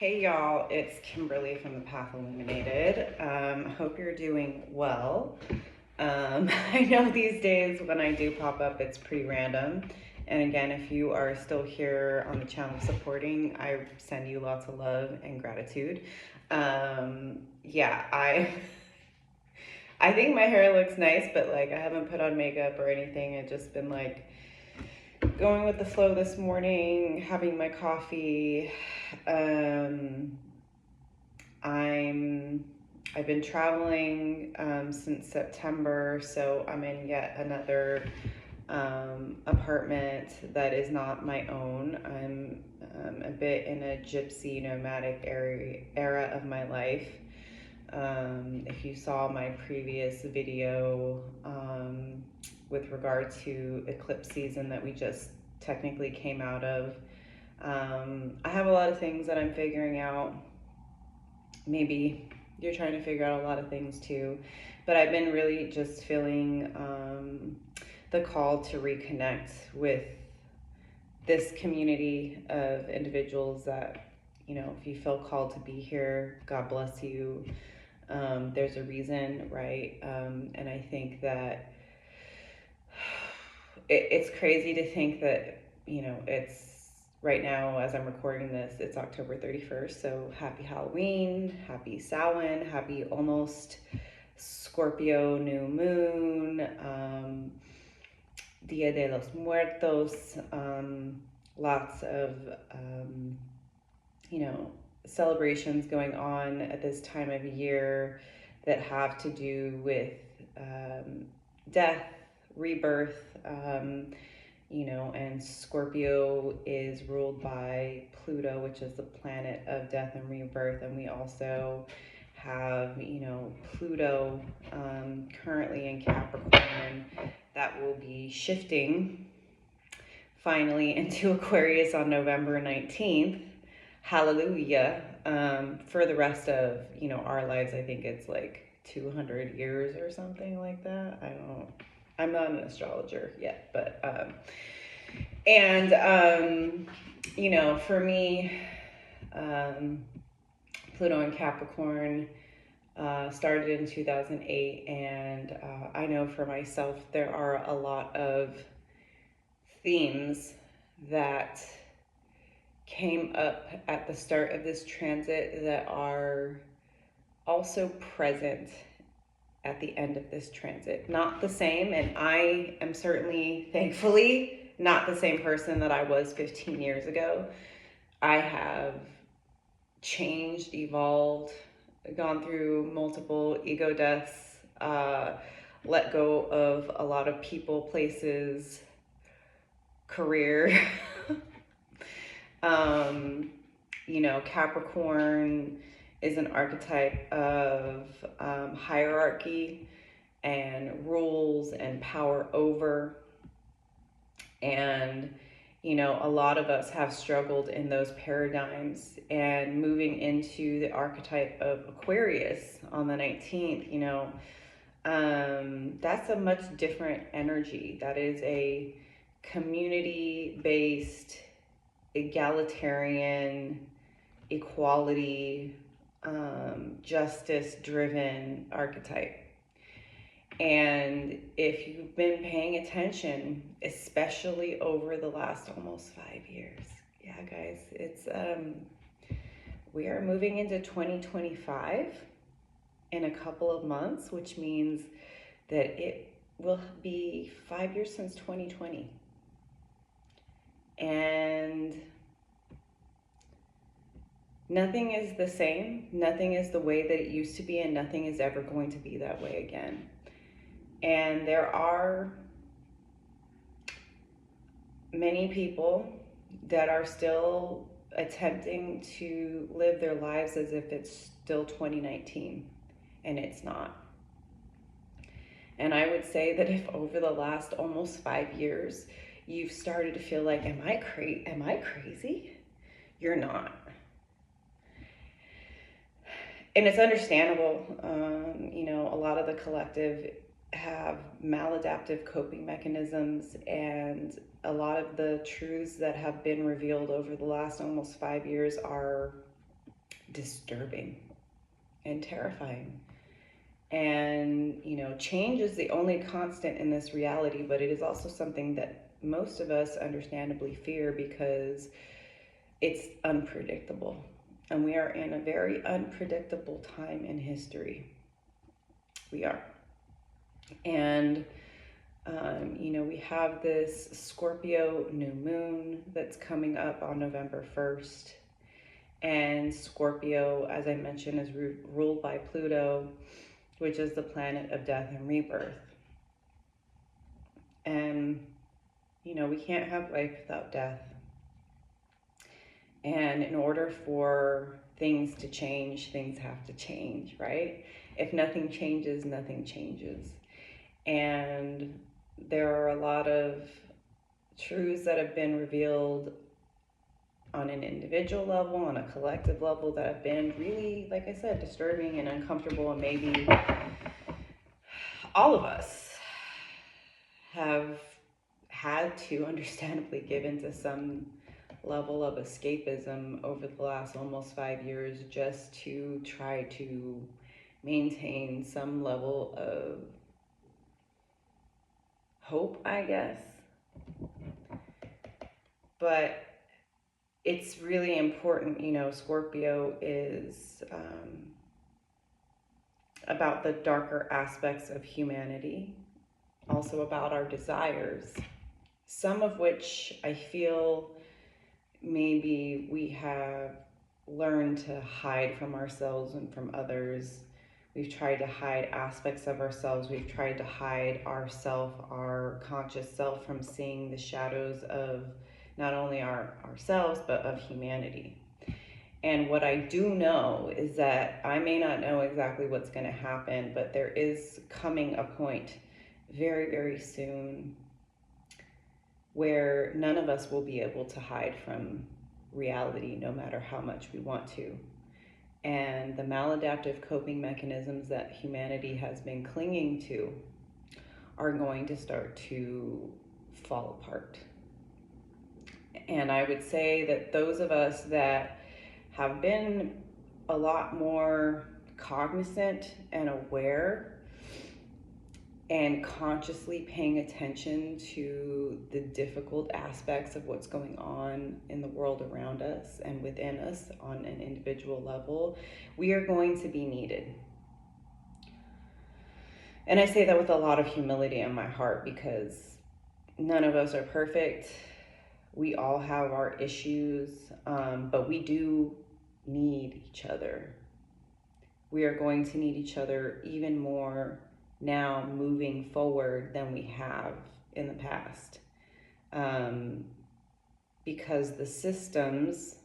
Hey y'all, it's Kimberly from The Path Illuminated. Hope you're doing well. I know these days when I do pop up, it's pretty random. And again, if you are still here on the channel supporting, I send you lots of love and gratitude. Yeah, I think my hair looks nice, but like I haven't put on makeup or anything. I've just been like going with the flow this morning, having my coffee. I've been traveling since September, so I'm in yet another apartment that is not my own. I'm a bit in a gypsy nomadic era of my life. If you saw my previous video with regard to eclipse season that we just technically came out of, I have a lot of things that I'm figuring out. Maybe you're trying to figure out a lot of things too, but I've been really just feeling the call to reconnect with this community of individuals that, you know, if you feel called to be here, God bless you. There's a reason, right? And I think that it's crazy to think that, you know, it's right now as I'm recording this, it's October 31st. So happy Halloween, happy Samhain, happy almost Scorpio New Moon, Dia de los Muertos, lots of, you know, celebrations going on at this time of year that have to do with death, rebirth, you know, and Scorpio is ruled by Pluto, which is the planet of death and rebirth. And we also have, you know, Pluto currently in Capricorn that will be shifting finally into Aquarius on November 19th. Hallelujah. For the rest of, you know, our lives, I think it's like 200 years or something like that. I'm not an astrologer yet, but you know, for me, Pluto in Capricorn started in 2008, and I know for myself there are a lot of themes that came up at the start of this transit that are also present at the end of this transit. Not the same, and I am certainly, thankfully, not the same person that I was 15 years ago. I have changed, evolved, gone through multiple ego deaths, let go of a lot of people, places, career. You know, Capricorn is an archetype of hierarchy and rules and power over. And, you know, a lot of us have struggled in those paradigms, and moving into the archetype of Aquarius on the 19th, you know, that's a much different energy. That is a community-based, egalitarian, equality, justice-driven archetype. And if you've been paying attention, especially over the last almost 5 years, yeah, guys, it's we are moving into 2025 in a couple of months, which means that it will be 5 years since 2020. And nothing is the same, nothing is the way that it used to be, and nothing is ever going to be that way again. And there are many people that are still attempting to live their lives as if it's still 2019, and it's not. And I would say that if over the last almost 5 years, you've started to feel like, am I crazy? You're not. And it's understandable. You know, a lot of the collective have maladaptive coping mechanisms, and a lot of the truths that have been revealed over the last almost 5 years are disturbing and terrifying. And, change is the only constant in this reality, but it is also something that most of us understandably fear because it's unpredictable. And we are in a very unpredictable time in history. We are. And, we have this Scorpio New Moon that's coming up on November 1st. And Scorpio, as I mentioned, is ruled by Pluto, which is the planet of death and rebirth. And, we can't have life without death. And in order for things to change, things have to change, right? If nothing changes, nothing changes. And there are a lot of truths that have been revealed on an individual level, on a collective level, that have been really, like I said, disturbing and uncomfortable, and maybe all of us have had to understandably give into some level of escapism over the last almost 5 years just to try to maintain some level of hope, I guess. But it's really important, Scorpio is about the darker aspects of humanity, also about our desires, some of which I feel maybe we have learned to hide from ourselves and from others. We've tried to hide aspects of ourselves. We've tried to hide our conscious self, from seeing the shadows of not only ourselves, but of humanity. And what I do know is that I may not know exactly what's going to happen, but there is coming a point very, very soon where none of us will be able to hide from reality, no matter how much we want to. And the maladaptive coping mechanisms that humanity has been clinging to are going to start to fall apart. And I would say that those of us that have been a lot more cognizant and aware and consciously paying attention to the difficult aspects of what's going on in the world around us and within us on an individual level, we are going to be needed. And I say that with a lot of humility in my heart, because none of us are perfect. We all have our issues, but we do need each other. We are going to need each other even more now moving forward than we have in the past, because the systems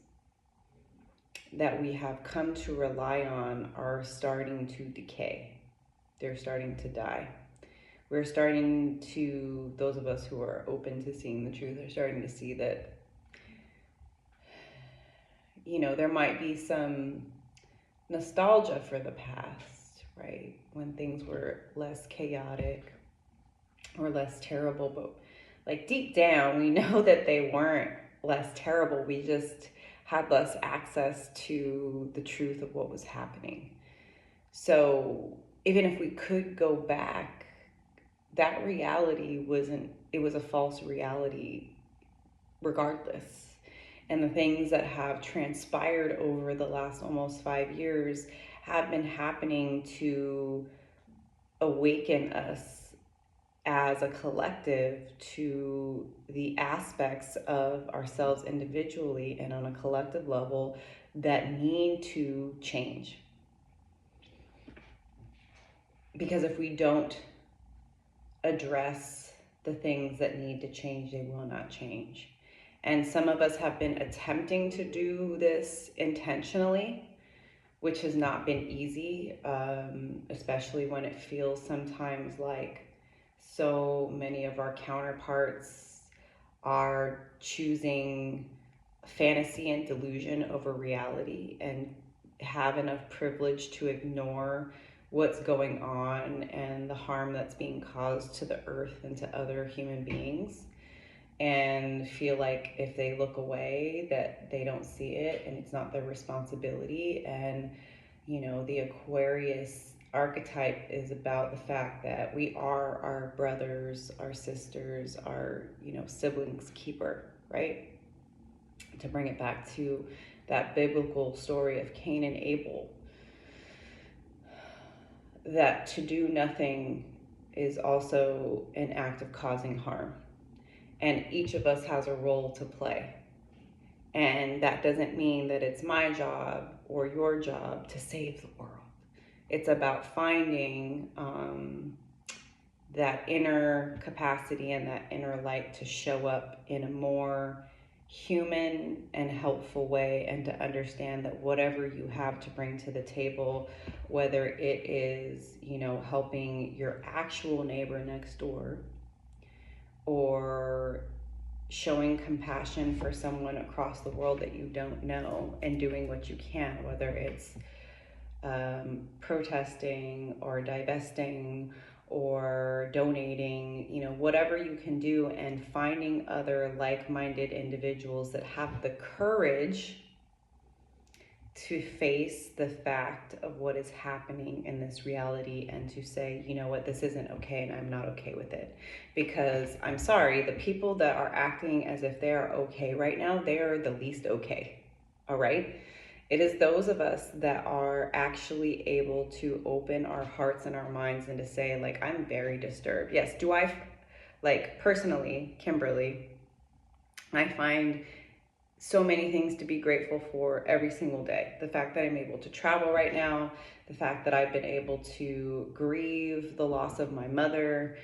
that we have come to rely on are starting to decay. They're starting to die. We're starting to, those of us who are open to seeing the truth, are starting to see that, there might be some nostalgia for the past, right? When things were less chaotic or less terrible, but like deep down, we know that they weren't less terrible. We just had less access to the truth of what was happening. So even if we could go back, that reality was a false reality regardless. And the things that have transpired over the last almost 5 years have been happening to awaken us as a collective to the aspects of ourselves individually and on a collective level that need to change. Because if we don't address the things that need to change, they will not change. And some of us have been attempting to do this intentionally, which has not been easy, especially when it feels sometimes like so many of our counterparts are choosing fantasy and delusion over reality and have enough privilege to ignore what's going on and the harm that's being caused to the earth and to other human beings. and feel like if they look away that they don't see it and it's not their responsibility. And the Aquarius archetype is about the fact that we are our brothers, our sisters, our siblings keeper, right? To bring it back to that biblical story of Cain and Abel, that to do nothing is also an act of causing harm. And each of us has a role to play. And that doesn't mean that it's my job or your job to save the world. It's about finding that inner capacity and that inner light to show up in a more human and helpful way, and to understand that whatever you have to bring to the table, whether it is, helping your actual neighbor next door, or showing compassion for someone across the world that you don't know and doing what you can, whether it's protesting or divesting or donating, whatever you can do, and finding other like-minded individuals that have the courage to face the fact of what is happening in this reality, and to say, you know what, this isn't okay and I'm not okay with it. Because I'm sorry, the people that are acting as if they are okay right now, they are the least okay. All right? It is those of us that are actually able to open our hearts and our minds and to say, like, I'm very disturbed. Yes, personally, Kimberly, I find so many things to be grateful for every single day. The fact that I'm able to travel right now, the fact that I've been able to grieve the loss of my mother,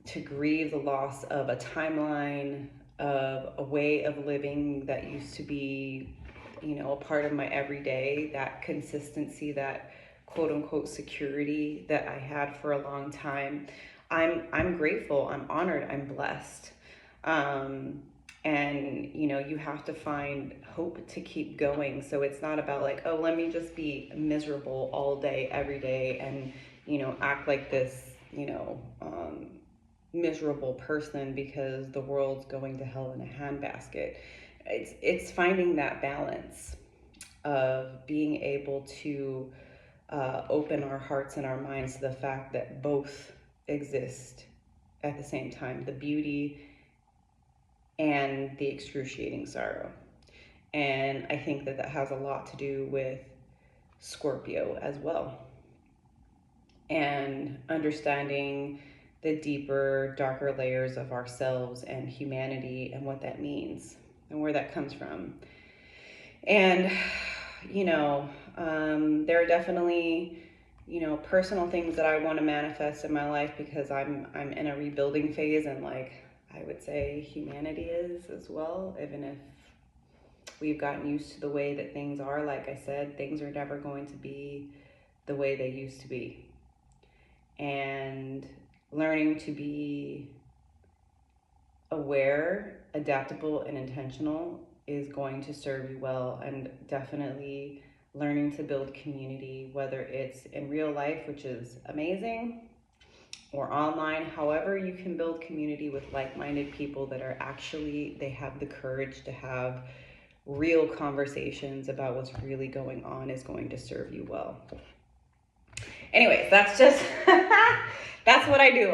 to grieve the loss of a timeline, of a way of living that used to be, a part of my everyday, that consistency, that quote unquote security that I had for a long time. I'm grateful, I'm honored, I'm blessed. And you have to find hope to keep going. So it's not about like, oh, let me just be miserable all day, every day, and act like this, miserable person because the world's going to hell in a handbasket. It's finding that balance of being able to open our hearts and our minds to the fact that both exist at the same time, the beauty and the excruciating sorrow. And I think that has a lot to do with Scorpio as well, and understanding the deeper, darker layers of ourselves and humanity, and what that means and where that comes from. And there are definitely personal things that I want to manifest in my life, because I'm in a rebuilding phase, and like I would say humanity is as well. Even if we've gotten used to the way that things are, like I said, things are never going to be the way they used to be. And learning to be aware, adaptable, and intentional is going to serve you well. And definitely learning to build community, whether it's in real life, which is amazing, or online. However you can build community with like-minded people that are actually, they have the courage to have real conversations about what's really going on, is going to serve you well. Anyways, that's just that's what I do.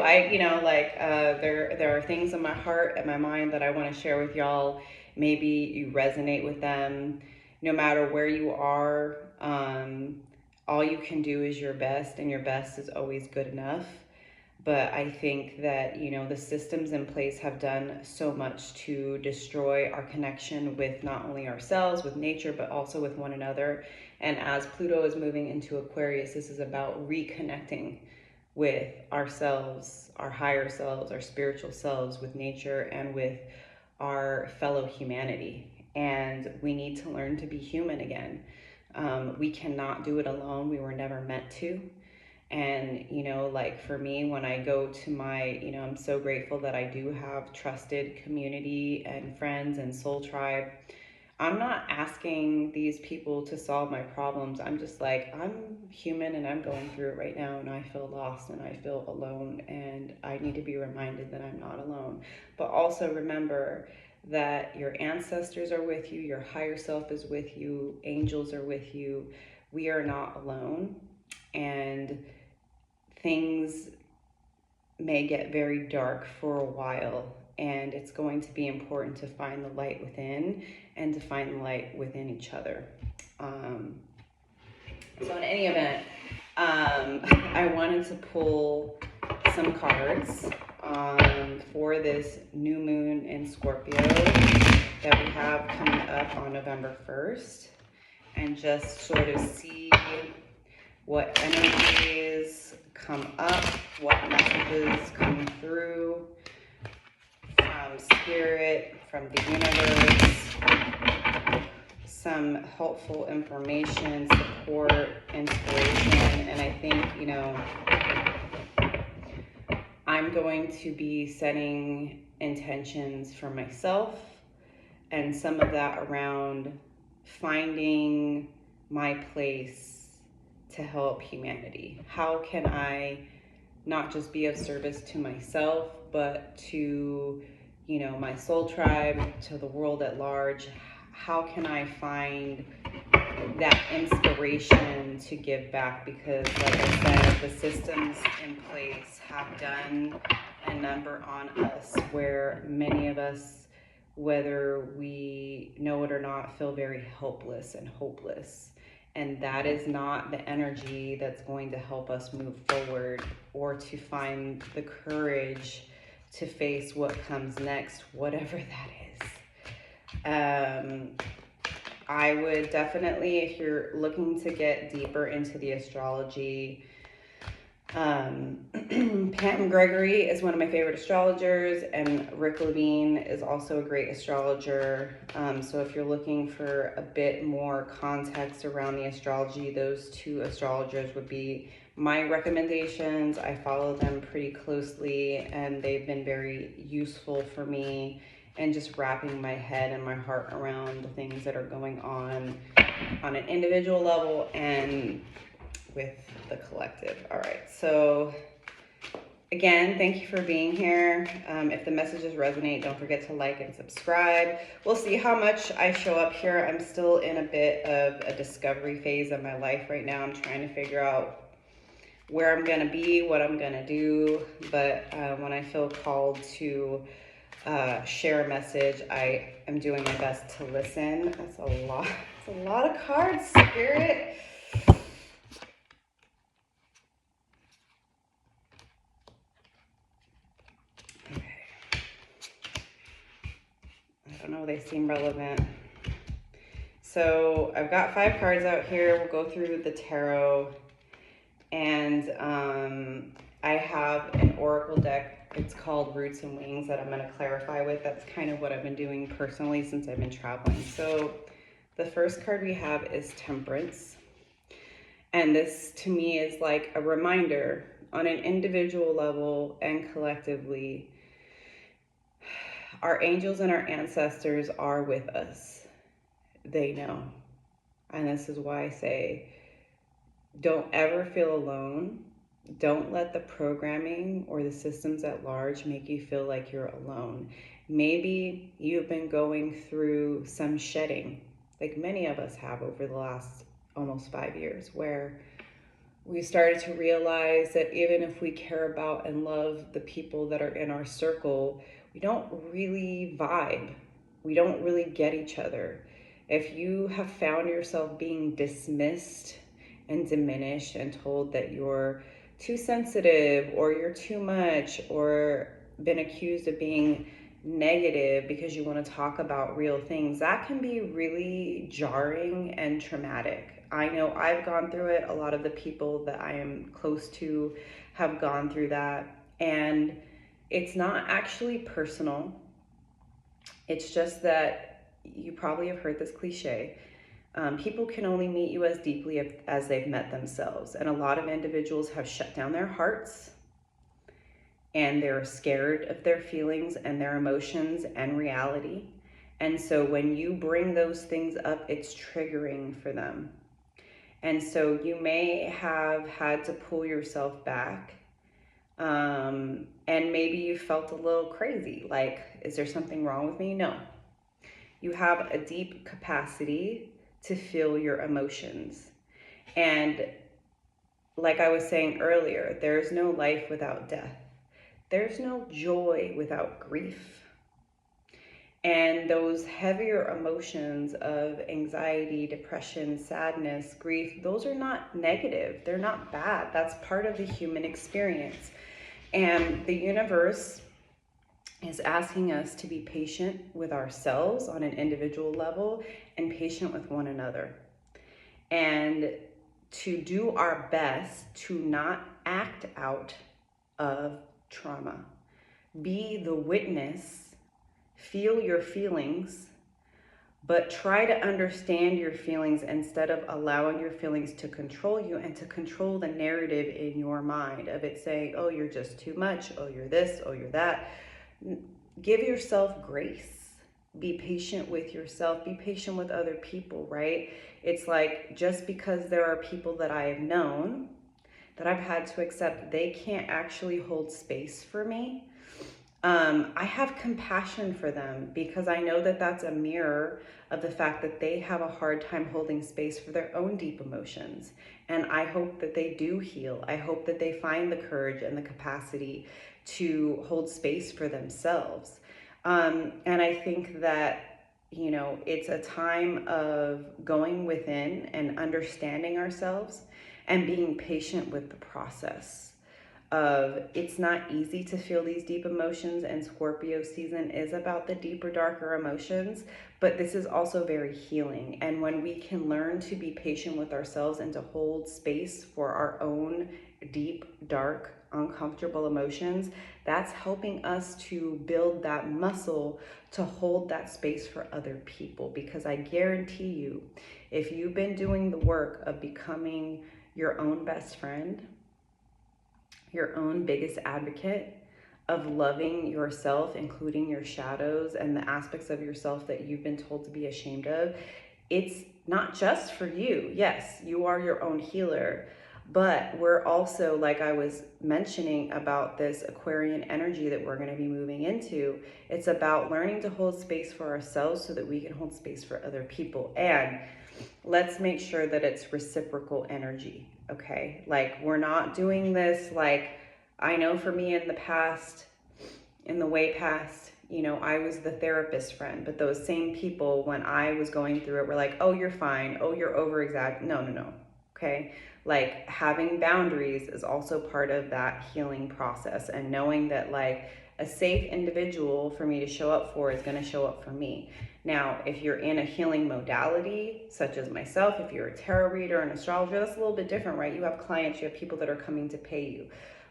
There are things in my heart and my mind that I want to share with y'all. Maybe you resonate with them. No matter where you are, all you can do is your best, and your best is always good enough. But I think that, the systems in place have done so much to destroy our connection with not only ourselves, with nature, but also with one another. And as Pluto is moving into Aquarius, this is about reconnecting with ourselves, our higher selves, our spiritual selves, with nature, and with our fellow humanity. And we need to learn to be human again. We cannot do it alone. We were never meant to. And, for me, when I go to my, I'm so grateful that I do have trusted community and friends and soul tribe. I'm not asking these people to solve my problems. I'm just like, I'm human and I'm going through it right now, and I feel lost and I feel alone, and I need to be reminded that I'm not alone. But also remember that your ancestors are with you, your higher self is with you, angels are with you. We are not alone, and things may get very dark for a while, and it's going to be important to find the light within and to find the light within each other. So in any event, I wanted to pull some cards for this new moon in Scorpio that we have coming up on November 1st, and just sort of see what energies come up, what messages come through from spirit, from the universe, some helpful information, support, inspiration. And I think, you know, I'm going to be setting intentions for myself, and some of that around finding my place to help humanity. How can I not just be of service to myself, but to, you know, my soul tribe, to the world at large? How can I find that inspiration to give back? Because like I said, the systems in place have done a number on us where many of us, whether we know it or not, feel very helpless and hopeless. And that is not the energy that's going to help us move forward or to find the courage to face what comes next, whatever that is. I would definitely, if you're looking to get deeper into the astrology, Pam Gregory is one of my favorite astrologers, and Rick Levine is also a great astrologer. So if you're looking for a bit more context around the astrology, those two astrologers would be my recommendations. I follow them pretty closely, and they've been very useful for me and just wrapping my head and my heart around the things that are going on an individual level and with the collective. All right, so again, thank you for being here. If the messages resonate, don't forget to like and subscribe. We'll see how much I show up here. I'm still in a bit of a discovery phase of my life right now. I'm trying to figure out where I'm gonna be, what I'm gonna do, but when I feel called to share a message, I am doing my best to listen. That's a lot. It's a lot of cards, Spirit. I don't know, they seem relevant. So I've got 5 cards out here. We'll go through the tarot, and I have an oracle deck. It's called Roots and Wings that I'm going to clarify with. That's kind of what I've been doing personally since I've been traveling. So the first card we have is Temperance, and this to me is like a reminder on an individual level and collectively. Our angels and our ancestors are with us. They know. And this is why I say, don't ever feel alone. Don't let the programming or the systems at large make you feel like you're alone. Maybe you've been going through some shedding, like many of us have over the last almost 5 years, where we started to realize that even if we care about and love the people that are in our circle, we don't really vibe. We don't really get each other. If you have found yourself being dismissed and diminished and told that you're too sensitive or you're too much, or been accused of being negative because you want to talk about real things, that can be really jarring and traumatic. I know I've gone through it. A lot of the people that I am close to have gone through that. And it's not actually personal. It's just that you probably have heard this cliche. People can only meet you as deeply as they've met themselves. And a lot of individuals have shut down their hearts, and they're scared of their feelings and their emotions and reality. And so when you bring those things up, it's triggering for them. And so you may have had to pull yourself back. And maybe you felt a little crazy. Like, is there something wrong with me? No. You have a deep capacity to feel your emotions. And like I was saying earlier, there's no life without death. There's no joy without grief. And those heavier emotions of anxiety, depression, sadness, grief, those are not negative. They're not bad. That's part of the human experience. And the universe is asking us to be patient with ourselves on an individual level and patient with one another. And to do our best to not act out of trauma. Be the witness. Feel your feelings, but try to understand your feelings instead of allowing your feelings to control you and to control the narrative in your mind of it saying, oh, you're just too much. Oh, you're this. Oh, you're that. Give yourself grace. Be patient with yourself. Be patient with other people, right? It's like, just because there are people that I have known that I've had to accept they can't actually hold space for me. I have compassion for them because I know that that's a mirror of the fact that they have a hard time holding space for their own deep emotions. And I hope that they do heal. I hope that they find the courage and the capacity to hold space for themselves. And I think that, you know, it's a time of going within and understanding ourselves and being patient with the process. It's not easy to feel these deep emotions, and Scorpio season is about the deeper, darker emotions, but this is also very healing. And when we can learn to be patient with ourselves and to hold space for our own deep, dark, uncomfortable emotions, that's helping us to build that muscle to hold that space for other people. Because I guarantee you, if you've been doing the work of becoming your own best friend, your own biggest advocate, of loving yourself, including your shadows and the aspects of yourself that you've been told to be ashamed of, it's not just for you. Yes, you are your own healer, but we're also, like I was mentioning about this Aquarian energy that we're going to be moving into, it's about learning to hold space for ourselves so that we can hold space for other people. And let's make sure that it's reciprocal energy. Okay, like, we're not doing this like, I know for me in the past, in the way past, you know, I was the therapist friend, but those same people, when I was going through it, were like, oh, you're fine. Oh, you're over exaggerating. No. Okay, like, having boundaries is also part of that healing process, and knowing that, like, a safe individual for me to show up for is going to show up for me. Now, if you're in a healing modality, such as myself, if you're a tarot reader, an astrologer, that's a little bit different, right? You have clients, you have people that are coming to pay you.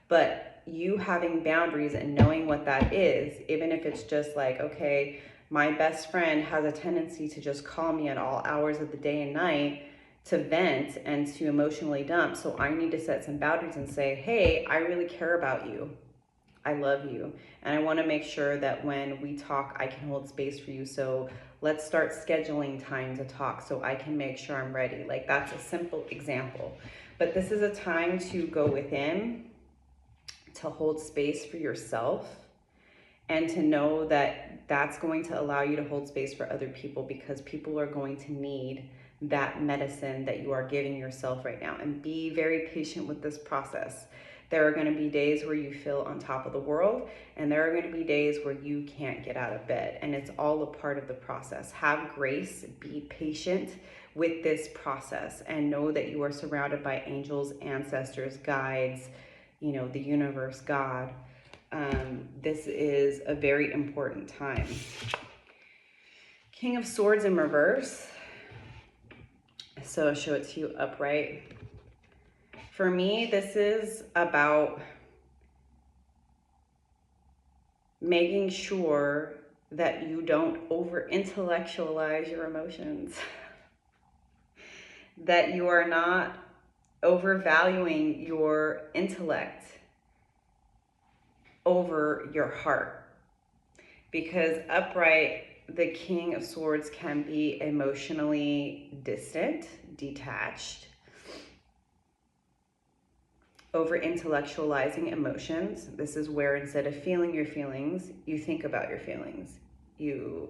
But you having boundaries and knowing what that is, even if it's just like, okay, my best friend has a tendency to just call me at all hours of the day and night to vent and to emotionally dump. So I need to set some boundaries and say, hey, I really care about you. I love you. And I want to make sure that when we talk, I can hold space for you. So let's start scheduling time to talk so I can make sure I'm ready. Like, that's a simple example. But this is a time to go within, to hold space for yourself, and to know that that's going to allow you to hold space for other people, because people are going to need that medicine that you are giving yourself right now. And be very patient with this process. There are going to be days where you feel on top of the world, and there are going to be days where you can't get out of bed, and it's all a part of the process. Have grace, be patient with this process, and know that you are surrounded by angels, ancestors, guides, you know, the universe, God. This is a very important time. King of Swords in reverse. So I'll show it to you upright. For me, this is about making sure that you don't over-intellectualize your emotions, that you are not overvaluing your intellect over your heart. Because upright, the King of Swords can be emotionally distant, detached, over intellectualizing emotions. This is where instead of feeling your feelings, you think about your feelings. You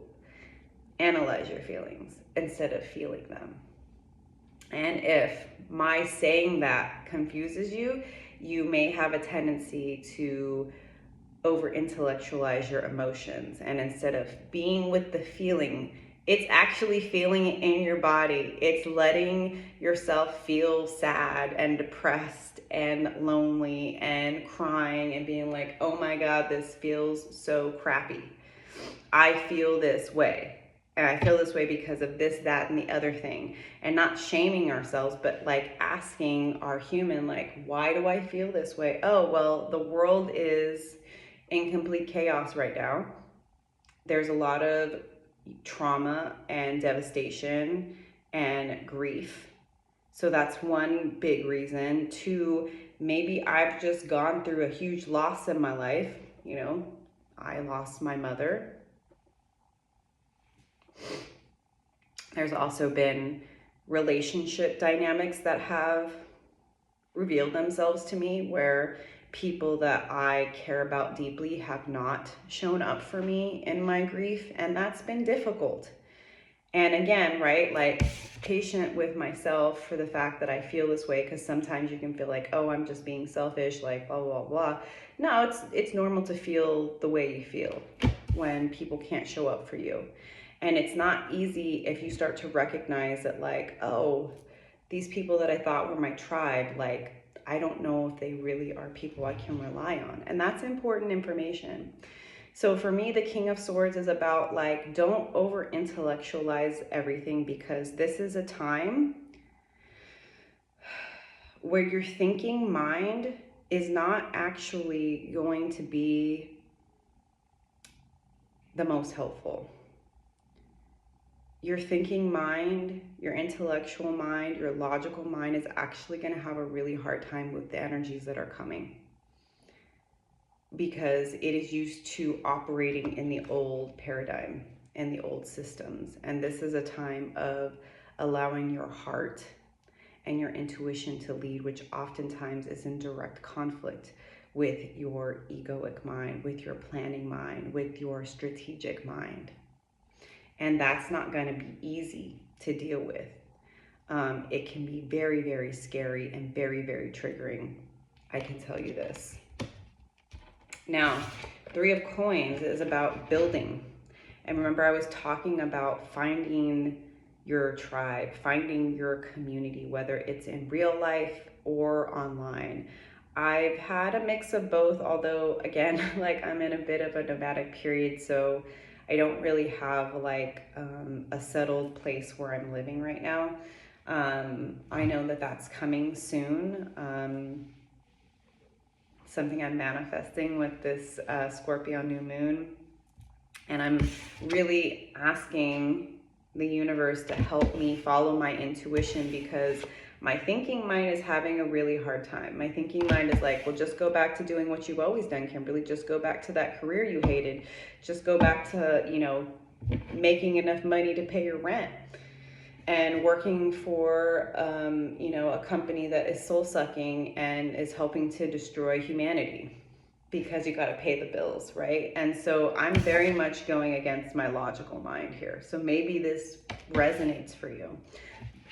analyze your feelings instead of feeling them. And if my saying that confuses you, you may have a tendency to over intellectualize your emotions. And instead of being with the feeling, it's actually feeling it in your body. It's letting yourself feel sad and depressed and lonely and crying and being like, oh my God, this feels so crappy. I feel this way. And I feel this way because of this, that, and the other thing. And not shaming ourselves, but like asking our human, like, why do I feel this way? Oh, well, the world is in complete chaos right now. There's a lot of trauma and devastation and grief. So that's one big reason. Two, maybe I've just gone through a huge loss in my life. You know, I lost my mother. There's also been relationship dynamics that have revealed themselves to me where people that I care about deeply have not shown up for me in my grief, and that's been difficult. And again, right, like patient with myself for the fact that I feel this way, because sometimes you can feel like, oh, I'm just being selfish, like blah, blah, blah. No, it's normal to feel the way you feel when people can't show up for you. And it's not easy if you start to recognize that, like, oh, these people that I thought were my tribe, like, I don't know if they really are people I can rely on. And that's important information. So for me, the King of Swords is about, like, don't over intellectualize everything, because this is a time where your thinking mind is not actually going to be the most helpful. Your thinking mind, your intellectual mind, your logical mind is actually going to have a really hard time with the energies that are coming, because it is used to operating in the old paradigm and the old systems. And this is a time of allowing your heart and your intuition to lead, which oftentimes is in direct conflict with your egoic mind, with your planning mind, with your strategic mind. And that's not going to be easy to deal with. It can be very, very scary and very, very triggering. I can tell you this. Now, Three of Coins is about building. And remember, I was talking about finding your tribe, finding your community, whether it's in real life or online. I've had a mix of both, although again, like I'm in a bit of a nomadic period, so I don't really have like a settled place where I'm living right now. I know that that's coming soon. Something I'm manifesting with this Scorpio New Moon. And I'm really asking the universe to help me follow my intuition, because my thinking mind is having a really hard time. My thinking mind is like, well, just go back to doing what you've always done, Kimberly. Just go back to that career you hated. Just go back to, you know, making enough money to pay your rent and working for, you know, a company that is soul sucking and is helping to destroy humanity, because you got to pay the bills, right? And so I'm very much going against my logical mind here. So maybe this resonates for you.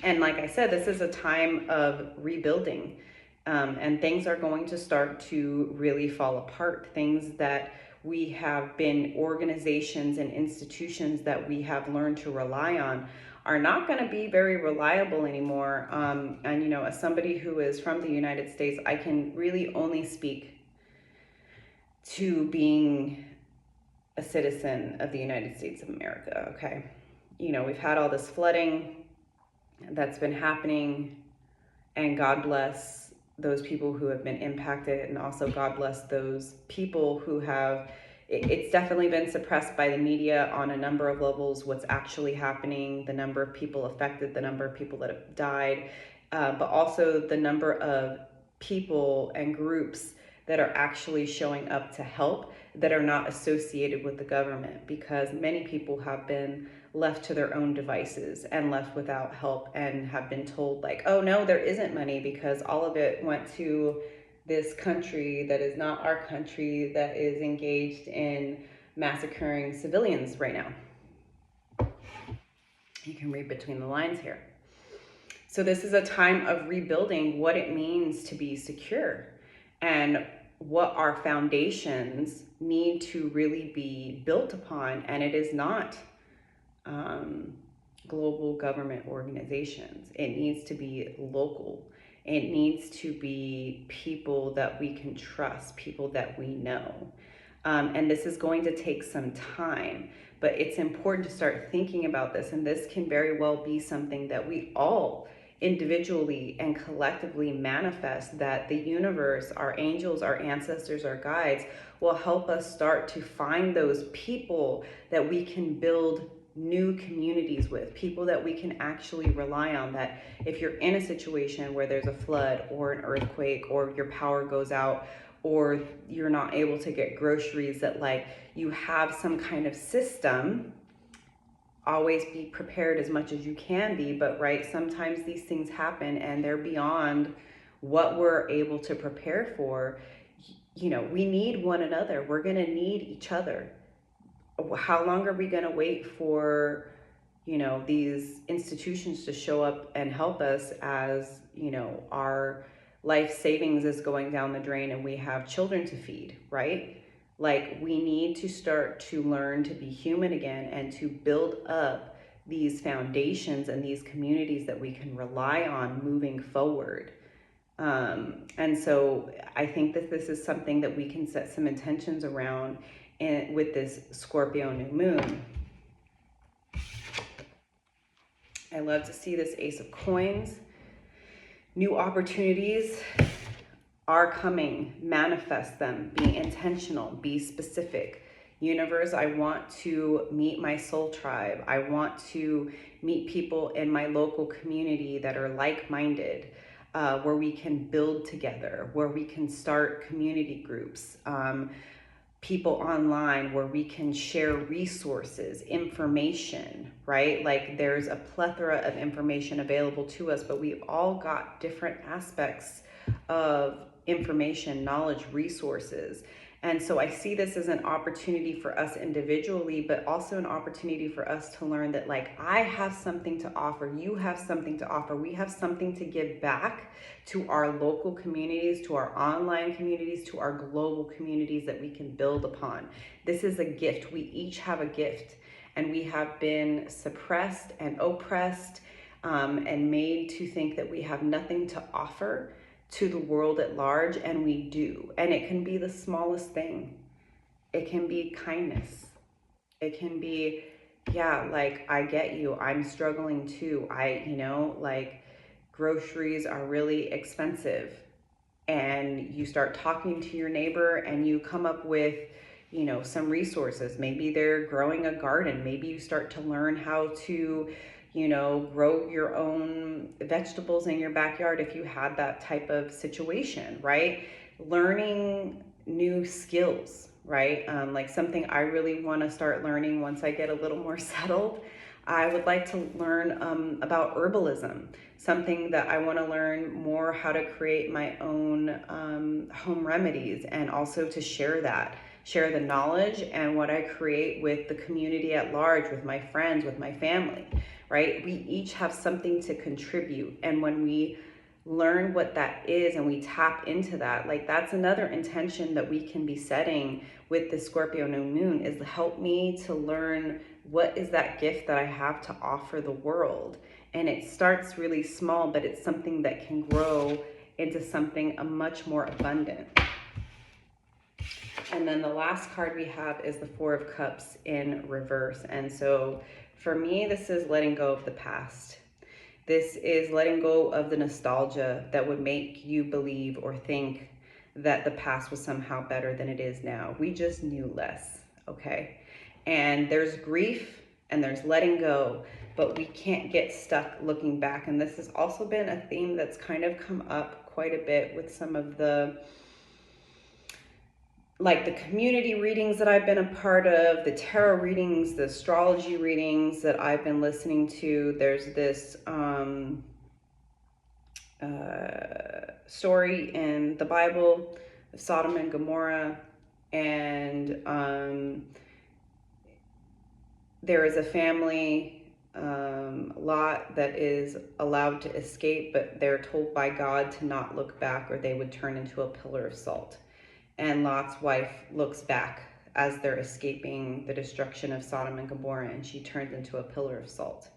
And like I said, this is a time of rebuilding, and things are going to start to really fall apart. Things that we have been, organizations and institutions that we have learned to rely on, are not going to be very reliable anymore. And, you know, as somebody who is from the United States, I can really only speak to being a citizen of the United States of America, okay? You know, we've had all this flooding that's been happening, and God bless those people who have been impacted, and also God bless those people who have, it's definitely been suppressed by the media on a number of levels, what's actually happening, the number of people affected, the number of people that have died, but also the number of people and groups that are actually showing up to help, that are not associated with the government, because many people have been left to their own devices and left without help and have been told like, oh no, there isn't money because all of it went to this country that is not our country, that is engaged in massacring civilians right now. You can read between the lines here. So this is a time of rebuilding what it means to be secure and what our foundations need to really be built upon. And it is not global government organizations. It needs to be local. It needs to be people that we can trust, people that we know. And this is going to take some time, but it's important to start thinking about this. And this can very well be something that we all individually and collectively manifest, that the universe, our angels, our ancestors, our guides will help us start to find those people that we can build new communities with, people that we can actually rely on. That if you're in a situation where there's a flood or an earthquake or your power goes out or you're not able to get groceries, that like you have some kind of system. Always be prepared as much as you can be, but right, sometimes these things happen and they're beyond what we're able to prepare for. You know, we need one another. We're going to need each other. How long are we going to wait for, you know, these institutions to show up and help us as, you know, our life savings is going down the drain and we have children to feed, right? Like, we need to start to learn to be human again and to build up these foundations and these communities that we can rely on moving forward. And so I think that this is something that we can set some intentions around with this Scorpio new moon. I love to see this Ace of Coins. New opportunities are coming. Manifest them. Be intentional. Be specific. Universe, I want to meet my soul tribe. I want to meet people in my local community that are like-minded, where we can build together, where we can start community groups, people online where we can share resources, information, right? Like, there's a plethora of information available to us, but we've all got different aspects of information, knowledge, resources. And so I see this as an opportunity for us individually, but also an opportunity for us to learn that, like, I have something to offer, you have something to offer, we have something to give back to our local communities, to our online communities, to our global communities that we can build upon. This is a gift. We each have a gift, and we have been suppressed and oppressed and made to think that we have nothing to offer to the world at large, and we do. And it can be the smallest thing. It can be kindness. It can be, yeah, like, I get you, I'm struggling too. You know, like, groceries are really expensive. And you start talking to your neighbor and you come up with, you know, some resources. Maybe they're growing a garden. Maybe you start to learn how to, you know, grow your own vegetables in your backyard if you had that type of situation, right? Learning new skills, right? Like, something I really want to start learning once I get a little more settled. I would like to learn about herbalism, something that I want to learn more, how to create my own home remedies, and also to share the knowledge and what I create with the community at large, with my friends, with my family, right? We each have something to contribute. And when we learn what that is and we tap into that, like, that's another intention that we can be setting with the Scorpio New Moon, is help me to learn what is that gift that I have to offer the world. And it starts really small, but it's something that can grow into something much more abundant. And then the last card we have is the Four of Cups in reverse. And so for me, this is letting go of the past. This is letting go of the nostalgia that would make you believe or think that the past was somehow better than it is now. We just knew less, okay? And there's grief and there's letting go, but we can't get stuck looking back. And this has also been a theme that's kind of come up quite a bit with some of the like the community readings that I've been a part of, the tarot readings, the astrology readings that I've been listening to. There's this story in the Bible of Sodom and Gomorrah, and there is a family, Lot, that is allowed to escape, but they're told by God to not look back or they would turn into a pillar of salt. And Lot's wife looks back as they're escaping the destruction of Sodom and Gomorrah, and she turns into a pillar of salt.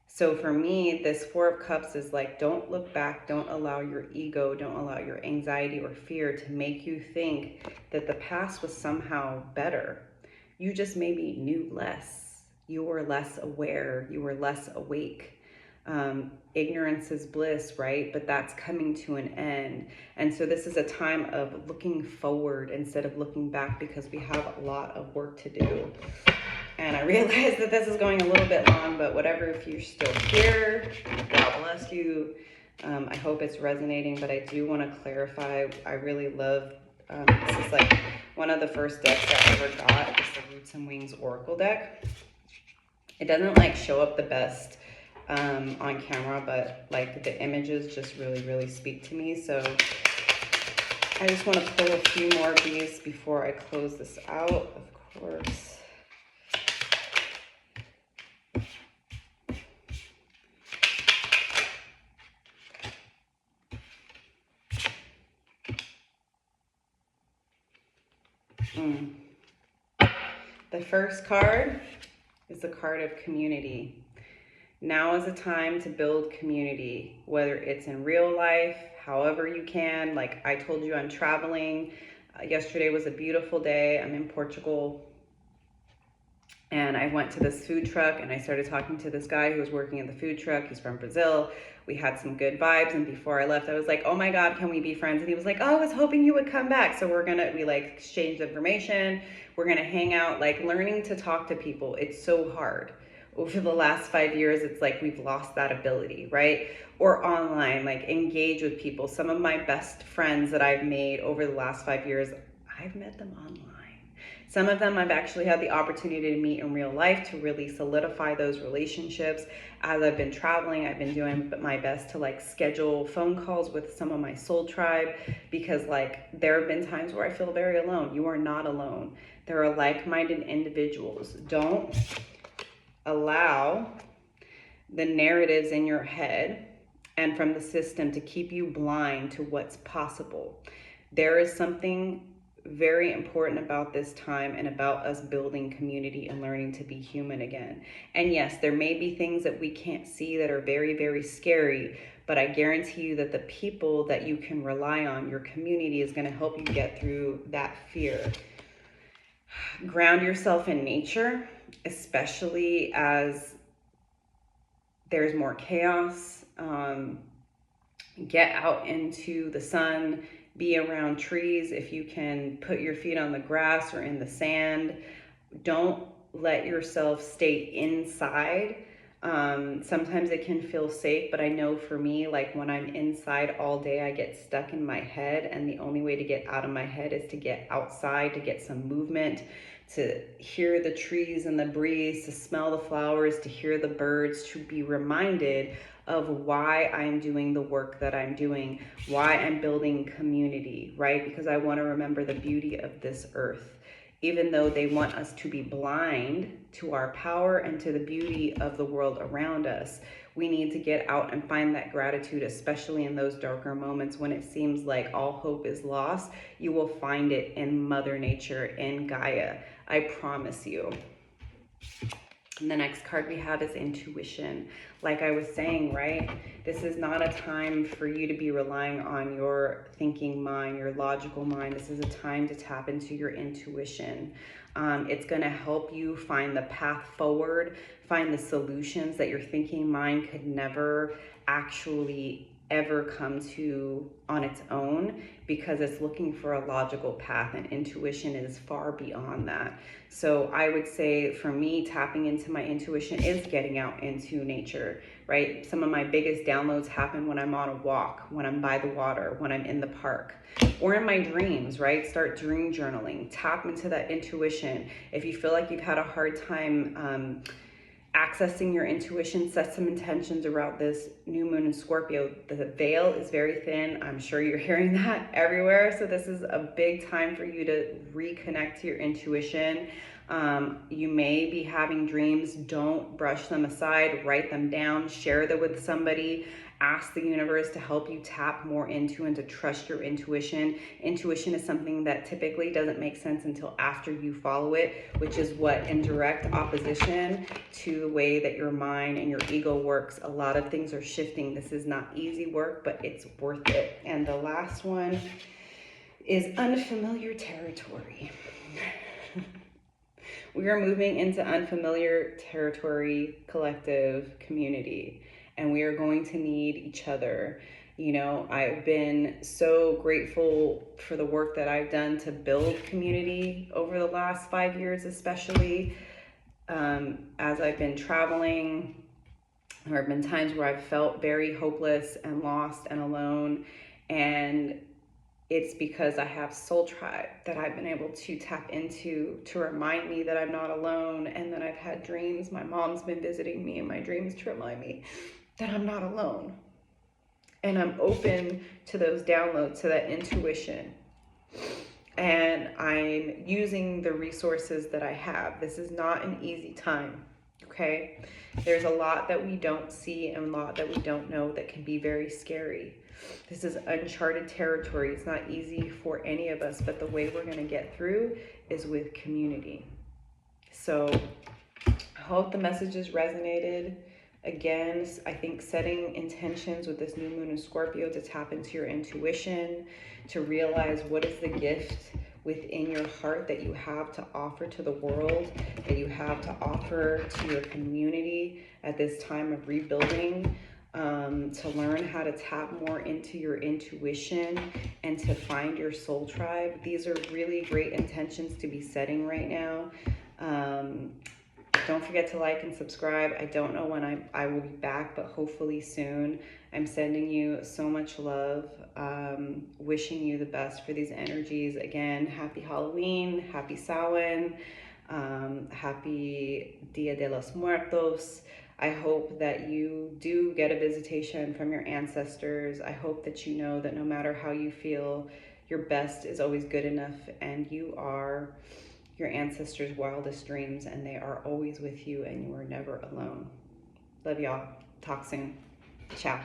So for me, this Four of Cups is like, don't look back, don't allow your ego, don't allow your anxiety or fear to make you think that the past was somehow better. You just maybe knew less. You were less aware, you were less awake. Ignorance is bliss, right? But that's coming to an end. And so this is a time of looking forward instead of looking back, because we have a lot of work to do. And I realize that this is going a little bit long, but whatever, if you're still here, God bless you. I hope it's resonating, but I do want to clarify, I really love, this is like one of the first decks I ever got. It's the Roots and Wings Oracle deck. It doesn't like show up the best on camera, but like the images just really speak to me. So I just want to pull a few more of these before I close this out, of course. The first card is the card of community. Now is a time to build community, whether it's in real life, however you can. Like I told you, I'm traveling. Yesterday was a beautiful day. I'm in Portugal. And I went to this food truck and I started talking to this guy who was working in the food truck. He's from Brazil. We had some good vibes. And before I left, I was like, oh my God, can we be friends? And he was like, oh, I was hoping you would come back. So we like exchanged information. We're going to hang out, like learning to talk to people. It's so hard. Over the last 5 years, it's like we've lost that ability, right? Or online, like engage with people. Some of my best friends that I've made over the last 5 years, I've met them online. Some of them I've actually had the opportunity to meet in real life to really solidify those relationships. As I've been traveling, I've been doing my best to like schedule phone calls with some of my soul tribe, because like there have been times where I feel very alone. You are not alone. There are like-minded individuals. Don't allow the narratives in your head and from the system to keep you blind to what's possible. There is something very important about this time and about us building community and learning to be human again. And yes, there may be things that we can't see that are very scary, but I guarantee you that the people that you can rely on, your community, is going to help you get through that fear. Ground yourself in nature, especially as there's more chaos. Get out into the sun, be around trees. If you can put your feet on the grass or in the sand, don't let yourself stay inside. Sometimes it can feel safe, but I know for me, like when I'm inside all day, I get stuck in my head, and the only way to get out of my head is to get outside, to get some movement, to hear the trees and the breeze, to smell the flowers, to hear the birds, to be reminded of why I'm doing the work that I'm doing, why I'm building community, right? Because I want to remember the beauty of this earth. Even though they want us to be blind to our power and to the beauty of the world around us, we need to get out and find that gratitude, especially in those darker moments when it seems like all hope is lost. You will find it in Mother Nature, in Gaia. I promise you. And the next card we have is intuition. Like I was saying, right? This is not a time for you to be relying on your thinking mind, your logical mind. This is a time to tap into your intuition. It's going to help you find the path forward, find the solutions that your thinking mind could never actually ever come to on its own, because it's looking for a logical path, and intuition is far beyond that. So I would say for me, tapping into my intuition is getting out into nature. nature, right? Some of my biggest downloads happen when I'm on a walk, when I'm by the water, when I'm in the park, or in my dreams, right? Start dream journaling, tap into that intuition. If you feel like you've had a hard time accessing your intuition, set some intentions around this new moon in Scorpio. The veil is very thin. I'm sure you're hearing that everywhere. So this is a big time for you to reconnect to your intuition. You may be having dreams. Don't brush them aside. Write them down. Share them with somebody. Ask the universe to help you tap more into and to trust your intuition. Intuition is something that typically doesn't make sense until after you follow it, which is what in direct opposition to the way that your mind and your ego works. A lot of things are shifting. This is not easy work, but it's worth it. And the last one is unfamiliar territory. We are moving into unfamiliar territory, collective, community, and we are going to need each other. You know, I've been so grateful for the work that I've done to build community over the last 5 years, especially as I've been traveling. There have been times where I've felt very hopeless and lost and alone, and it's because I have Soul Tribe that I've been able to tap into to remind me that I'm not alone, and that I've had dreams. My mom's been visiting me in my dreams to remind me that I'm not alone. And I'm open to those downloads, to that intuition. And I'm using the resources that I have. This is not an easy time, okay? There's a lot that we don't see and a lot that we don't know that can be very scary. This is uncharted territory. It's not easy for any of us, but the way we're going to get through is with community. So I hope the messages resonated. Again, I think setting intentions with this new moon in Scorpio to tap into your intuition, to realize what is the gift within your heart that you have to offer to the world, that you have to offer to your community at this time of rebuilding. To learn how to tap more into your intuition and to find your soul tribe. These are really great intentions to be setting right now. Don't forget to like and subscribe. I don't know when I will be back, but hopefully soon. I'm sending you so much love, wishing you the best for these energies. Again, happy Halloween, happy Samhain, happy Dia de los Muertos. I hope that you do get a visitation from your ancestors. I hope that you know that no matter how you feel, your best is always good enough, and you are your ancestors' wildest dreams, and they are always with you, and you are never alone. Love y'all. Talk soon. Ciao.